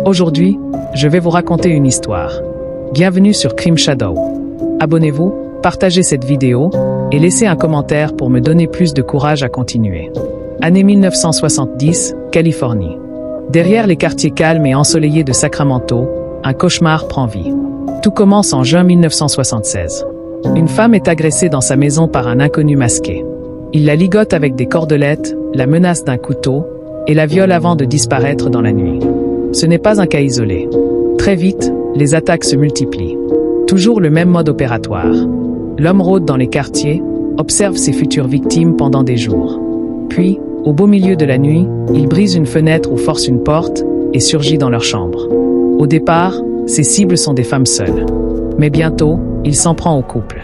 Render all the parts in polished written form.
Aujourd'hui, je vais vous raconter une histoire. Bienvenue sur Crime Shadow. Abonnez-vous, partagez cette vidéo et laissez un commentaire pour me donner plus de courage à continuer. Année 1970, Californie. Derrière les quartiers calmes et ensoleillés de Sacramento, un cauchemar prend vie. Tout commence en juin 1976. Une femme est agressée dans sa maison par un inconnu masqué. Il la ligote avec des cordelettes, la menace d'un couteau et la viole avant de disparaître dans la nuit. Ce n'est pas un cas isolé. Très vite, les attaques se multiplient. Toujours le même mode opératoire. L'homme rôde dans les quartiers, observe ses futures victimes pendant des jours. Puis, au beau milieu de la nuit, il brise une fenêtre ou force une porte et surgit dans leur chambre. Au départ, ses cibles sont des femmes seules. Mais bientôt, il s'en prend au couple.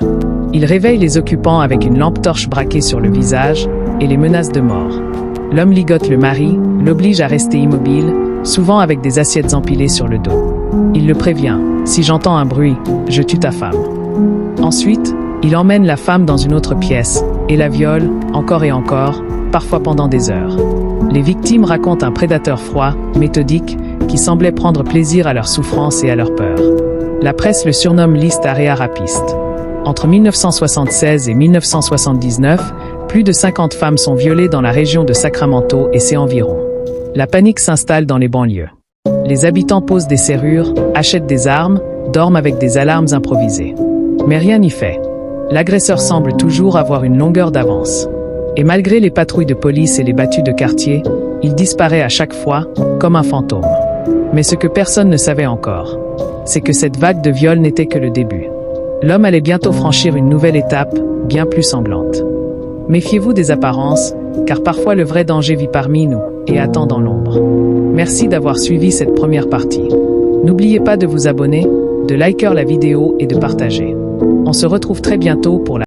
Il réveille les occupants avec une lampe torche braquée sur le visage et les menace de mort. L'homme ligote le mari, l'oblige à rester immobile, souvent avec des assiettes empilées sur le dos. Il le prévient, « Si j'entends un bruit, je tue ta femme ». Ensuite, il emmène la femme dans une autre pièce et la viole, encore et encore, parfois pendant des heures. Les victimes racontent un prédateur froid, méthodique, qui semblait prendre plaisir à leur souffrance et à leur peur. La presse le surnomme liste area rapiste. Entre 1976 et 1979, plus de 50 femmes sont violées dans la région de Sacramento et ses environs. La panique s'installe dans les banlieues. Les habitants posent des serrures, achètent des armes, dorment avec des alarmes improvisées. Mais rien n'y fait. L'agresseur semble toujours avoir une longueur d'avance. Et malgré les patrouilles de police et les battues de quartier, il disparaît à chaque fois, comme un fantôme. Mais ce que personne ne savait encore, c'est que cette vague de viols n'était que le début. L'homme allait bientôt franchir une nouvelle étape, bien plus sanglante. Méfiez-vous des apparences, car parfois le vrai danger vit parmi nous et attend dans l'ombre. Merci d'avoir suivi cette première partie. N'oubliez pas de vous abonner, de liker la vidéo et de partager. On se retrouve très bientôt pour la